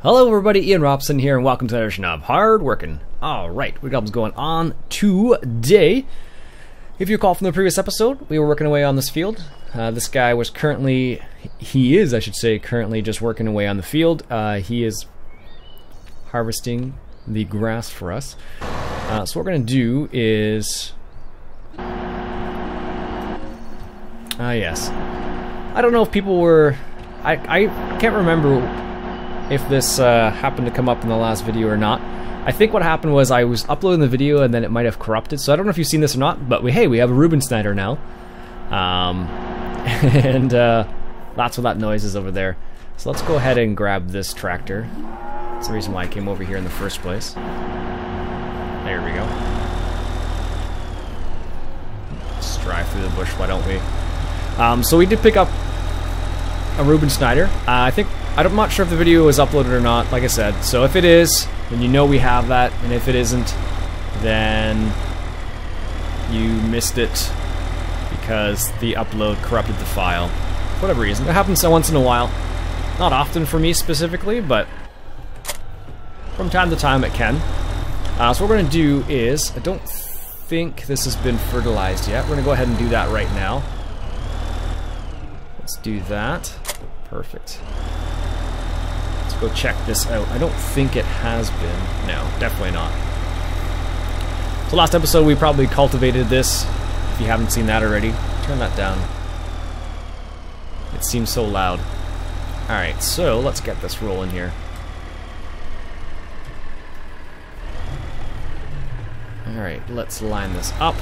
Hello everybody, Iain Robson here, and welcome to another edition of Hard Working. Alright, what job's going on today? If you recall from the previous episode, we were working away on this field. This guy was currently, I should say, currently just working away on the field. He is harvesting the grass for us. So what we're going to do is... yes. I don't know if people were... I can't remember if this happened to come up in the last video or not. I think what happened was I was uploading the video and then it might have corrupted, so I don't know if you've seen this or not, but we have a Robson Snyder now. And that's what that noise is over there. So let's go ahead and grab this tractor. That's the reason why I came over here in the first place. There we go. Let's drive through the bush, why don't we? So we did pick up a Robson Snyder. I'm not sure if the video was uploaded or not, like I said. So if it is, then you know we have that, and if it isn't, then you missed it because the upload corrupted the file. For whatever reason. It happens once in a while. Not often for me specifically, but from time to time it can. So what we're going to do is, I don't think this has been fertilized yet. We're going to go ahead and do that right now. Let's do that. Perfect. Let's go check this out. I don't think it has been. No, definitely not. So last episode we probably cultivated this. If you haven't seen that already, turn that down. It seems so loud. Alright, so let's get this rolling here. Alright, let's line this up.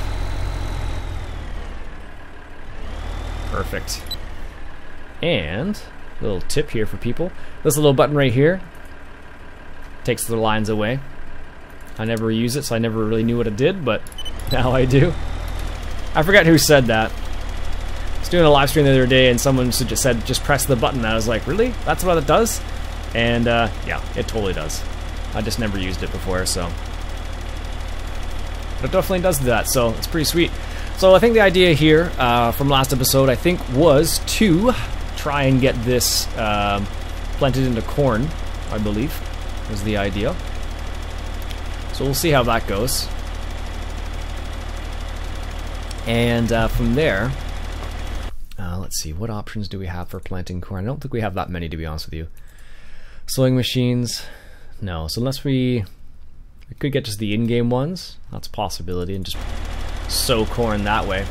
Perfect. And a little tip here for people. This little button right here takes the lines away. I never use it, so I never really knew what it did, but now I do. I forget who said that. I was doing a live stream the other day and someone just said, just press the button. I was like, really? That's what it does? And yeah, it totally does. I just never used it before, so. But it definitely does that, so it's pretty sweet. So I think the idea here from last episode, I think, was to try and get this planted into corn, I believe, was the idea. So we'll see how that goes. And from there, let's see, what options do we have for planting corn? I don't think we have that many, to be honest with you. Sowing machines, no. So unless we could get just the in-game ones, that's a possibility, and just sow corn that way.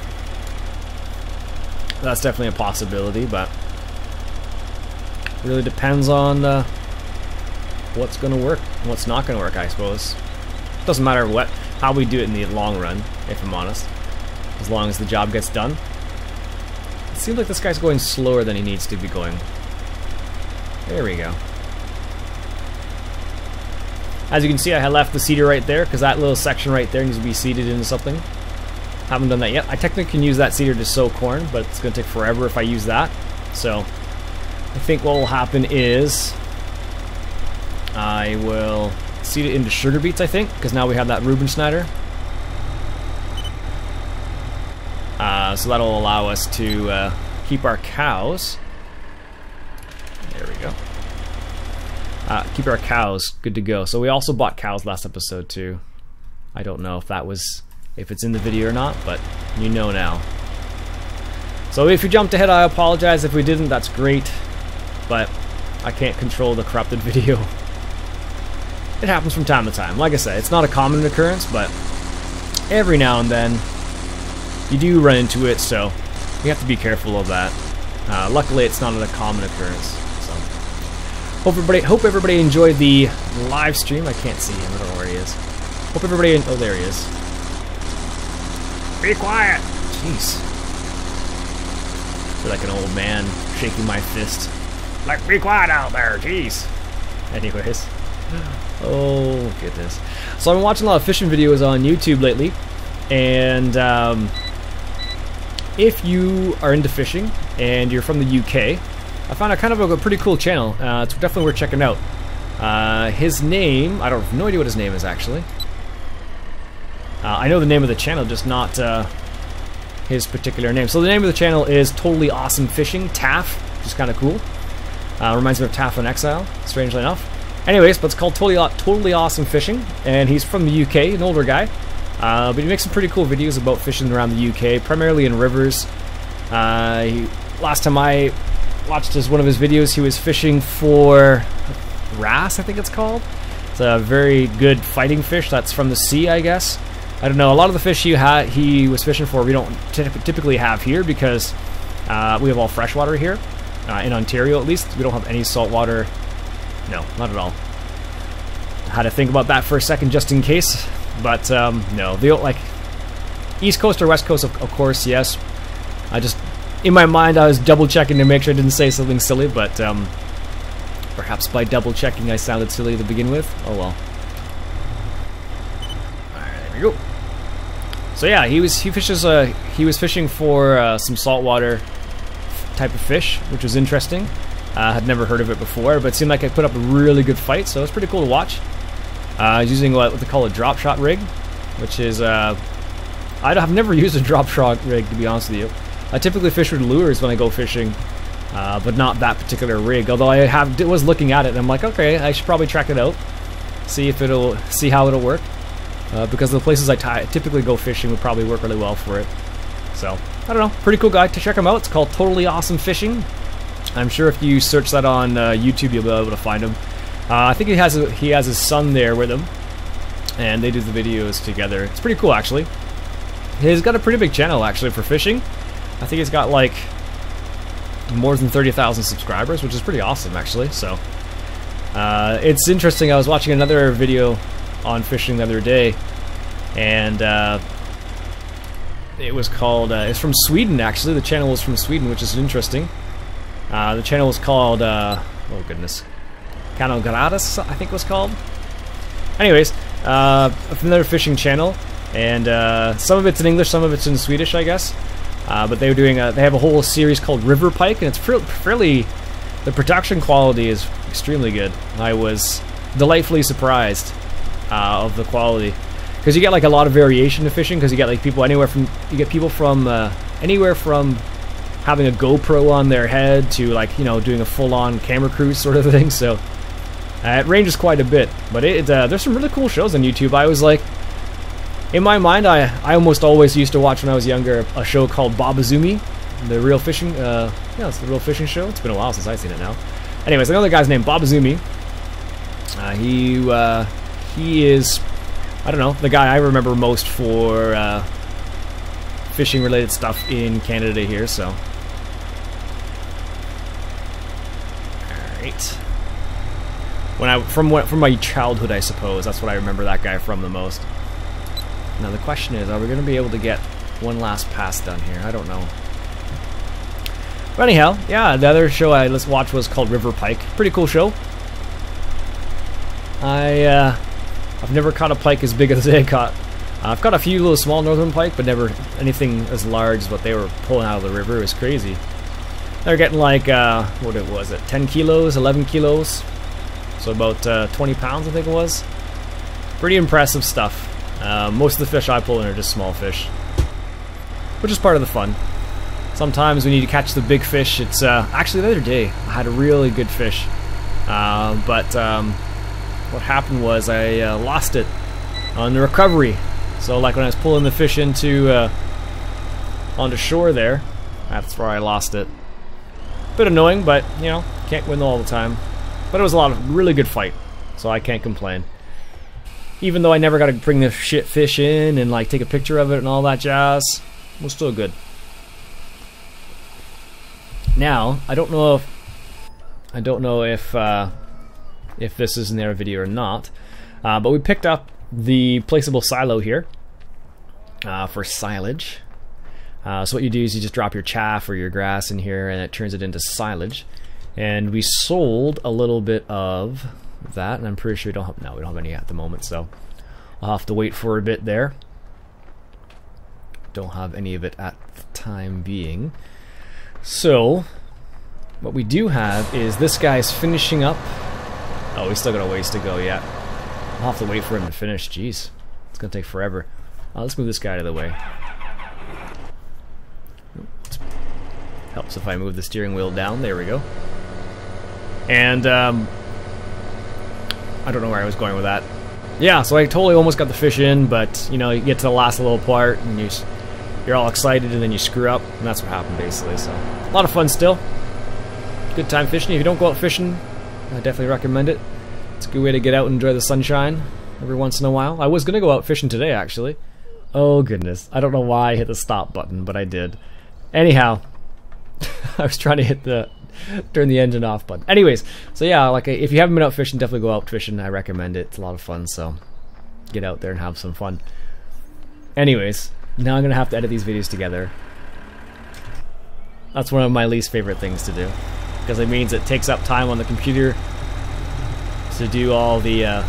That's definitely a possibility, but it really depends on what's going to work and what's not going to work, I suppose. Doesn't matter how we do it in the long run, if I'm honest, as long as the job gets done. It seems like this guy's going slower than he needs to be going. There we go. As you can see, I had left the seeder right there because that little section right there needs to be seeded into something. Haven't done that yet. I technically can use that seeder to sow corn, but it's going to take forever if I use that. So I think what will happen is I will seed it into sugar beets, I think, because now we have that Robson Snyder. So that'll allow us to keep our cows. There we go. Keep our cows good to go. So we also bought cows last episode too. I don't know if it's in the video or not, but you know now. So if you jumped ahead, I apologize. If we didn't, that's great. But I can't control the corrupted video. It happens from time to time. Like I said, it's not a common occurrence, but every now and then you do run into it, so you have to be careful of that. Luckily, it's not a common occurrence. So hope everybody enjoyed the live stream. I can't see him. I don't know where he is. Hope everybody. Oh, there he is. Be quiet. Jeez. I feel like an old man shaking my fist. Like, be quiet out there, jeez. Anyways. Oh, goodness. So I've been watching a lot of fishing videos on YouTube lately, and if you are into fishing and you're from the UK, I found a kind of a pretty cool channel. It's definitely worth checking out. His name, I don't have no idea what his name is actually. I know the name of the channel, just not his particular name. So the name of the channel is Totally Awesome Fishing, TAF, which is kind of cool. Reminds me of TAF on Exile, strangely enough. Anyways, but it's called Totally Awesome Fishing, and he's from the UK, an older guy. But he makes some pretty cool videos about fishing around the UK, primarily in rivers. Last time I watched one of his videos, he was fishing for wrasse, I think it's called. It's a very good fighting fish that's from the sea, I guess. I don't know, a lot of the fish he was fishing for we don't typically have here because we have all freshwater here, in Ontario at least. We don't have any saltwater. No, not at all. I had to think about that for a second just in case, but no. Like, East Coast or West Coast, of course, yes. I just, in my mind, I was double checking to make sure I didn't say something silly, but perhaps by double checking I sounded silly to begin with. Oh well. Alright, there we go. So yeah, he was fishing for some saltwater type of fish, which was interesting. Had never heard of it before, but it seemed like it put up a really good fight, so it's pretty cool to watch. He's using what they call a drop shot rig, which is I've never used a drop shot rig, to be honest with you. I typically fish with lures when I go fishing, but not that particular rig. Although I was looking at it and I'm like, okay, I should probably check it out, see how it'll work, because the places I typically go fishing would probably work really well for it. So I don't know, pretty cool guy to check him out. It's called Totally Awesome Fishing. I'm sure if you search that on YouTube, you'll be able to find him. I think he has his son there with him, and they do the videos together. It's pretty cool, actually. He's got a pretty big channel, actually, for fishing. I think he's got like more than 30,000 subscribers, which is pretty awesome, actually. So it's interesting. I was watching another video on fishing the other day, and it was called. It's from Sweden, actually. The channel was from Sweden, which is interesting. The channel was called, oh goodness, Canalgradas, I think it was called. Anyways, another fishing channel, and some of it's in English, some of it's in Swedish, I guess. But they were doing, they have a whole series called River Pike, and it's fairly, the production quality is extremely good. I was delightfully surprised of the quality, because you get like a lot of variation to fishing, because you get like people anywhere from, anywhere from having a GoPro on their head to, like, you know, doing a full-on camera cruise sort of thing. So it ranges quite a bit, but there's some really cool shows on YouTube. I was like, in my mind, I almost always used to watch when I was younger a show called Babazumi, the real fishing. Yeah, it's the real fishing show. It's been a while since I've seen it now. Anyways, another guy's named Babazumi. He is, I don't know, the guy I remember most for fishing related stuff in Canada here. So. From my childhood, I suppose, that's what I remember that guy from the most. Now the question is, are we going to be able to get one last pass done here? I don't know. But anyhow, yeah, the other show I watched was called River Pike. Pretty cool show. I've never caught a pike as big as they caught. I've caught a few little small northern pike, but never anything as large as what they were pulling out of the river. It was crazy. They're getting like, what was it, 10 kilos, 11 kilos? So about 20 pounds, I think it was. Pretty impressive stuff. Most of the fish I pull in are just small fish, which is part of the fun. Sometimes we need to catch the big fish. It's actually the other day I had a really good fish, but what happened was I lost it on the recovery. So like when I was pulling the fish into onto shore there, that's where I lost it. Bit annoying, but you know, can't win all the time. But it was a lot of really good fight, so I can't complain. Even though I never got to bring the shit fish in and like take a picture of it and all that jazz, it was still good. Now I don't know if this is in their video or not, but we picked up the placeable silo here for silage. So what you do is you just drop your chaff or your grass in here, and it turns it into silage. And we sold a little bit of that, and I'm pretty sure we don't have any at the moment, so I'll have to wait for a bit there. Don't have any of it at the time being. So what we do have is this guy's finishing up. Oh, we still got a ways to go yet. I'll have to wait for him to finish. Jeez, it's gonna take forever. Let's move this guy out of the way. Helps if I move the steering wheel down. There we go. And I don't know where I was going with that. Yeah, so I totally almost got the fish in, but you know, you get to the last little part and you're all excited and then you screw up, and that's what happened basically. So a lot of fun still. Good time fishing. If you don't go out fishing, I definitely recommend it. It's a good way to get out and enjoy the sunshine every once in a while. I was gonna go out fishing today actually. Oh goodness, I don't know why I hit the stop button, but I did. Anyhow, I was trying to turn the engine off button. Anyways, so yeah, like if you haven't been out fishing, definitely go out fishing. I recommend it. It's a lot of fun, so get out there and have some fun. Anyways, now I'm gonna have to edit these videos together. That's one of my least favorite things to do, because it means it takes up time on the computer to do all the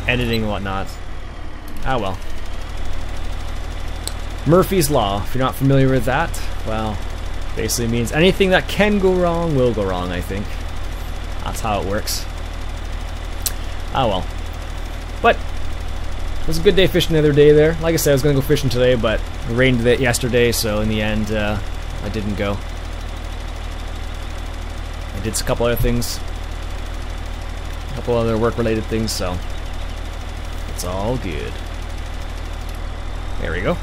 editing and whatnot. Ah well. Murphy's Law, if you're not familiar with that, well, basically means anything that can go wrong will go wrong, I think. That's how it works. Ah well. But it was a good day fishing the other day there. Like I said, I was going to go fishing today, but it rained yesterday, so in the end, I didn't go. I did a couple other things. A couple other work-related things, so it's all good. There we go.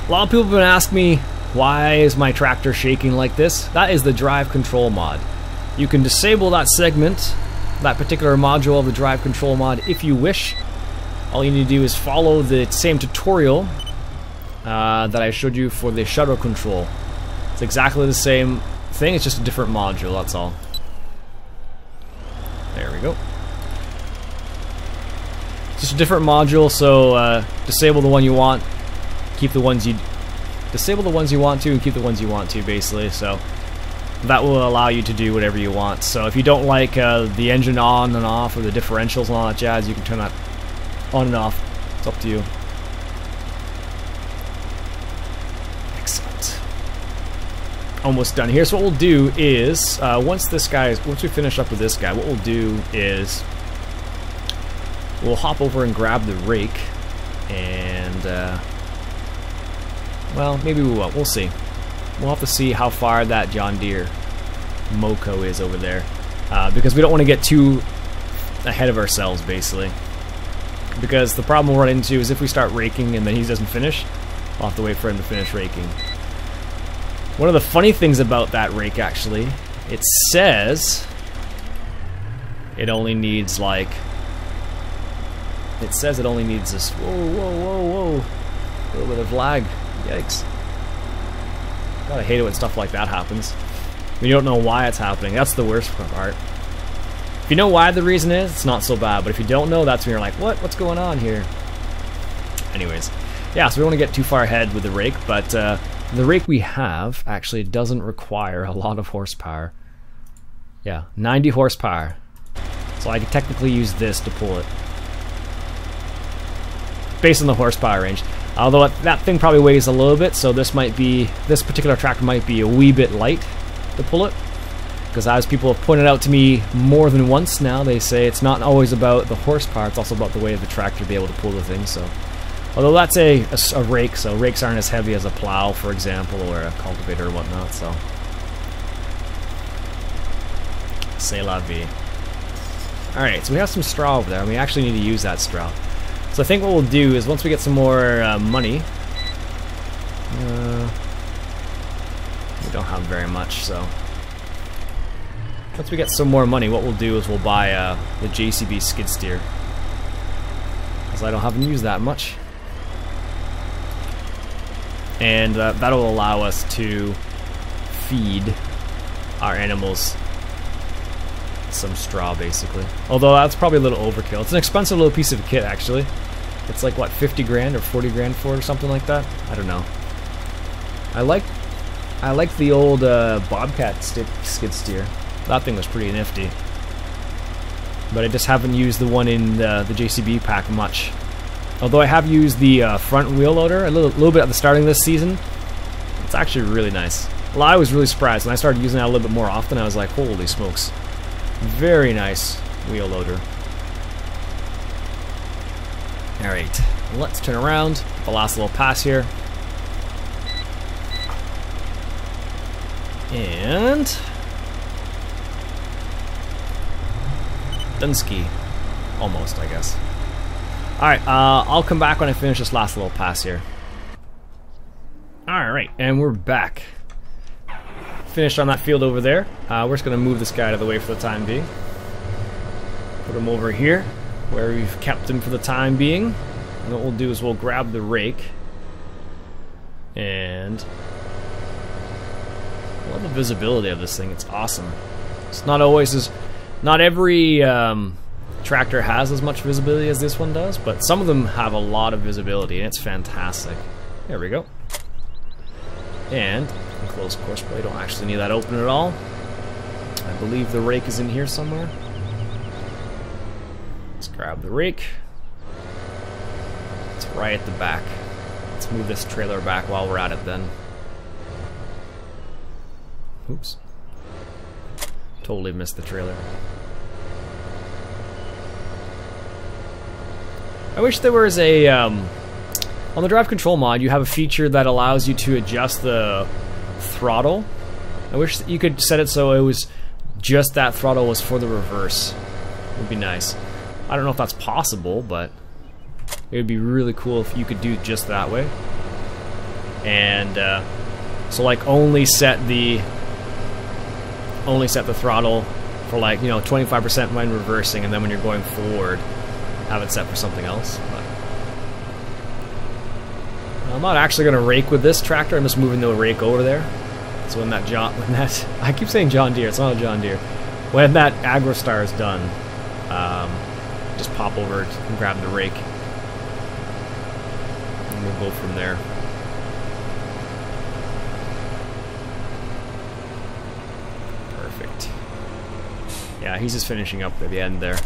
A lot of people have been asking me, why is my tractor shaking like this? That is the drive control mod. You can disable that segment, that particular module of the drive control mod if you wish. All you need to do is follow the same tutorial that I showed you for the shuttle control. It's exactly the same thing, it's just a different module, that's all. There we go. Just a different module, so disable the one you want, keep the ones you... Disable the ones you want to and keep the ones you want to, basically, so that will allow you to do whatever you want. So if you don't like the engine on and off, or the differentials and all that jazz, you can turn that on and off. It's up to you. Excellent. Almost done here. So what we'll do is, once we finish up with this guy, what we'll do is we'll hop over and grab the rake, and well, maybe we won't. We'll see. We'll have to see how far that John Deere Moco is over there, because we don't want to get too ahead of ourselves, basically. Because the problem we'll run into is if we start raking and then he doesn't finish, we'll have to wait for him to finish raking. One of the funny things about that rake, actually, it says it only needs like... It says it only needs this... Whoa, whoa, whoa, whoa. A little bit of lag. Yikes. Gotta hate it when stuff like that happens. When you don't know why it's happening. That's the worst part. If you know why the reason is, it's not so bad. But if you don't know, that's when you're like, what? What's going on here? Anyways. Yeah, so we don't want to get too far ahead with the rake. But the rake we have actually doesn't require a lot of horsepower. Yeah, 90 horsepower. So I can technically use this to pull it. Based on the horsepower range. Although that thing probably weighs a little bit, so this particular tractor might be a wee bit light to pull it. Because as people have pointed out to me more than once now, they say it's not always about the horsepower, it's also about the weight of the tractor to be able to pull the thing. So, although that's a rake, so rakes aren't as heavy as a plow, for example, or a cultivator or whatnot. So, c'est la vie. All right, so we have some straw over there, and we actually need to use that straw. So I think what we'll do is once we get some more money, we don't have very much, so once we get some more money, what we'll do is we'll buy the JCB skid steer, because I don't haven't used that much, and that'll allow us to feed our animals some straw, basically. Although that's probably a little overkill. It's an expensive little piece of kit, actually. It's like, what, 50 grand or 40 grand for it or something like that? I don't know. I like the old Bobcat skid steer. That thing was pretty nifty. But I just haven't used the one in the JCB pack much. Although I have used the front wheel loader a little bit at the starting of this season. It's actually really nice. Well, I was really surprised when I started using that a little bit more often. I was like, holy smokes. Very nice wheel loader. Alright, let's turn around. The last little pass here. And Dunsky. Almost, I guess. Alright, I'll come back when I finish this last little pass here. Alright, and we're back. Finished on that field over there. We're just going to move this guy out of the way for the time being. Put him over here, where we've kept him for the time being. And what we'll do is we'll grab the rake. And I love the visibility of this thing. It's awesome. It's not always as... Not every tractor has as much visibility as this one does, but some of them have a lot of visibility, and it's fantastic. There we go. And close course play. Don't actually need that open at all. I believe the rake is in here somewhere. Let's grab the rake. It's right at the back. Let's move this trailer back while we're at it then. Oops. Totally missed the trailer. I wish there was a... on the drive control mod, you have a feature that allows you to adjust the throttle. I wish that you could set it so it was just that throttle was for the reverse. It would be nice. I don't know if that's possible, but it would be really cool if you could do just that way. And so like only set the throttle for, like, you know, 25% when reversing, and then when you're going forward have it set for something else. But I'm not actually going to rake with this tractor. I'm just moving the rake over there. So when that I keep saying John Deere, it's not a John Deere. When that AgroStar is done, just pop over and grab the rake, and we'll go from there. Perfect. Yeah, he's just finishing up at the end there.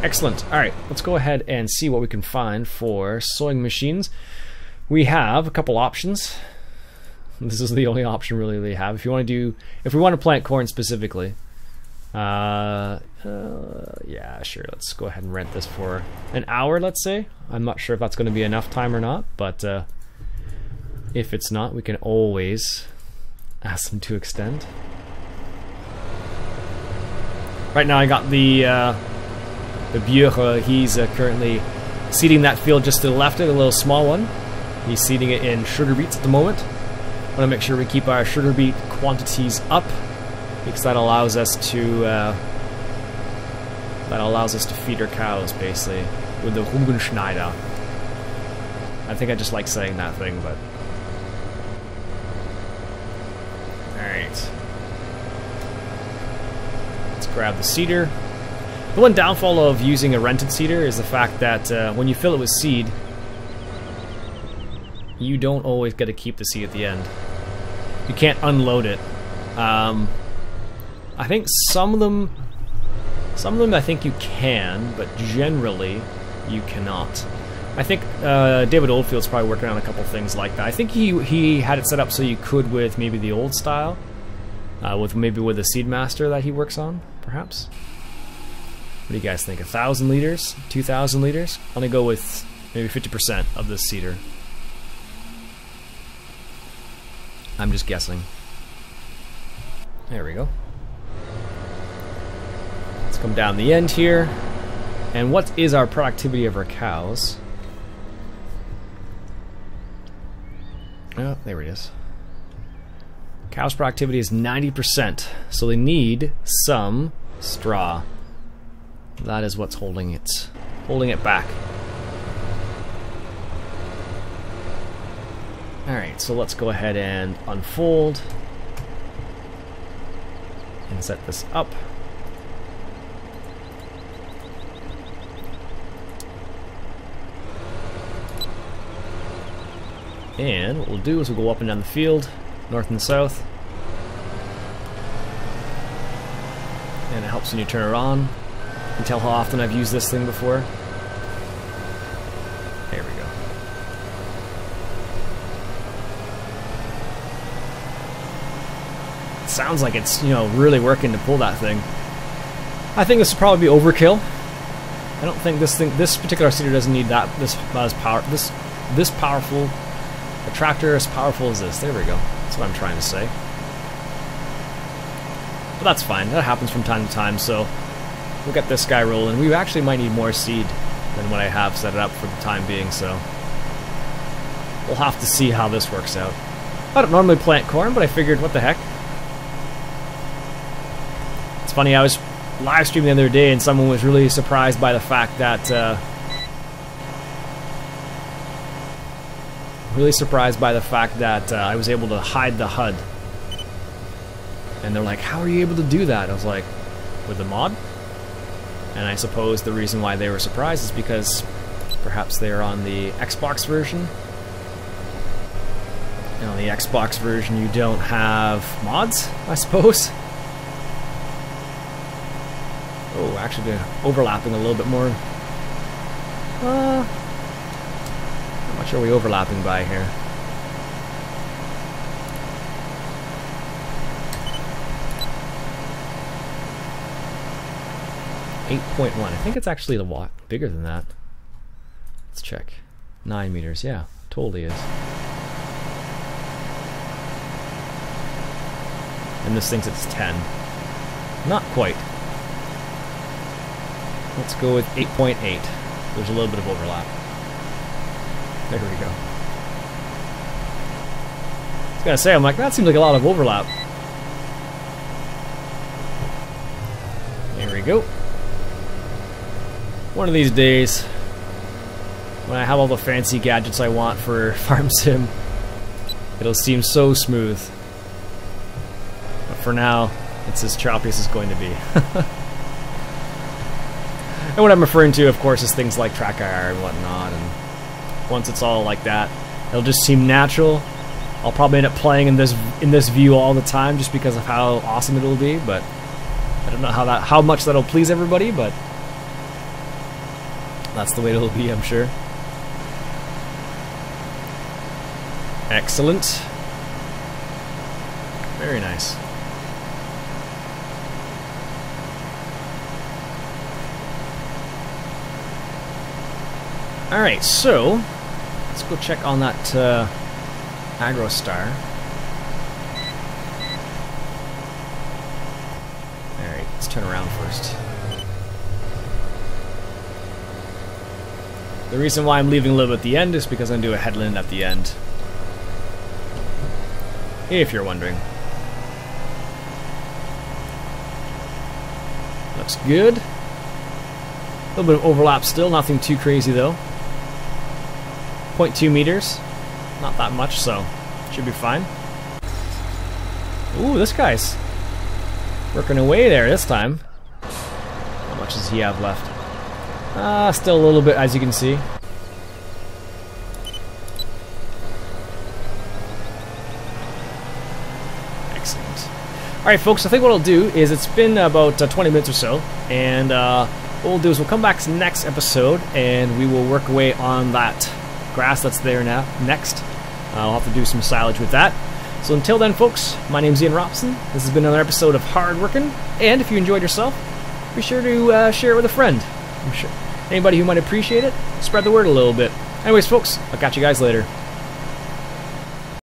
Excellent. Alright, let's go ahead and see what we can find for sowing machines. We have a couple options. This is the only option really they have. If we want to plant corn specifically, yeah, sure, let's go ahead and rent this for an hour, let's say. I'm not sure if that's going to be enough time or not, but if it's not, we can always ask them to extend. Right now I got the Bureau. He's currently seeding that field just to the left of it, a little small one. He's seeding it in sugar beets at the moment. Want to make sure we keep our sugar beet quantities up, because that allows us to feed our cows basically with the Hugenschneider. I think I just like saying that thing, but all right. Let's grab the seeder. The one downfall of using a rented seeder is the fact that when you fill it with seed, you don't always get to keep the seed at the end. You can't unload it. I think some of them I think you can, but generally you cannot. I think David Oldfield's probably working on a couple things like that. I think he had it set up so you could with maybe the old style, with the Seedmaster that he works on, perhaps. What do you guys think? 1,000 liters? 2,000 liters? I'm gonna go with maybe 50% of this seeder. I'm just guessing. There we go. Let's come down the end here. And what is our productivity of our cows? Oh, there it is. Cows' productivity is 90%, so they need some straw. That is what's holding it back. Alright, so let's go ahead and unfold and set this up. And what we'll do is we'll go up and down the field, north and south. And it helps when you turn it on. You can tell how often I've used this thing before. There we go. It sounds like it's, you know, really working to pull that thing. I think this will probably be overkill. I don't think this particular seeder doesn't need this powerful a tractor as powerful as this. There we go. That's what I'm trying to say. But that's fine, that happens from time to time, so we'll get this guy rolling. We actually might need more seed than what I have set it up for the time being, so we'll have to see how this works out. I don't normally plant corn, but I figured, what the heck. It's funny, I was live streaming the other day and someone was really surprised by the fact that I was able to hide the HUD. And they're like, how are you able to do that? I was like, with the mod? And I suppose the reason why they were surprised is because perhaps they're on the Xbox version. And on the Xbox version you don't have mods, I suppose. Oh, actually they're overlapping a little bit more. How much are we overlapping by here? .1. I think it's actually a lot bigger than that. Let's check. 9 meters. Yeah, totally is. And this thinks it's 10. Not quite. Let's go with 8.8. There's a little bit of overlap. There we go. I was gonna say, I'm like, that seems like a lot of overlap. There we go. One of these days, when I have all the fancy gadgets I want for Farm Sim, it'll seem so smooth. But for now, it's as choppy as it's going to be. And what I'm referring to, of course, is things like track IR and whatnot, and once it's all like that, it'll just seem natural. I'll probably end up playing in this view all the time just because of how awesome it'll be, but I don't know how much that'll please everybody, but that's the way it'll be, I'm sure. Excellent. Very nice. Alright, so let's go check on that Agro Star. Alright, let's turn around first. The reason why I'm leaving a little bit at the end is because I'm going to do a headland at the end. If you're wondering. Looks good. A little bit of overlap still, nothing too crazy though. 0.2 meters. Not that much, so should be fine. Ooh, this guy's working away there this time. How much does he have left? Still a little bit, as you can see. Excellent. Alright folks, I think what I'll do is, it's been about 20 minutes or so, and what we'll do is we'll come back to the next episode and we will work away on that grass that's there now. Next, I'll have to do some silage with that. So until then folks, my name's Iain Robson. This has been another episode of Hard Workin', and if you enjoyed yourself, be sure to share it with a friend. I'm sure anybody who might appreciate it, spread the word a little bit. Anyways folks, I'll catch you guys later.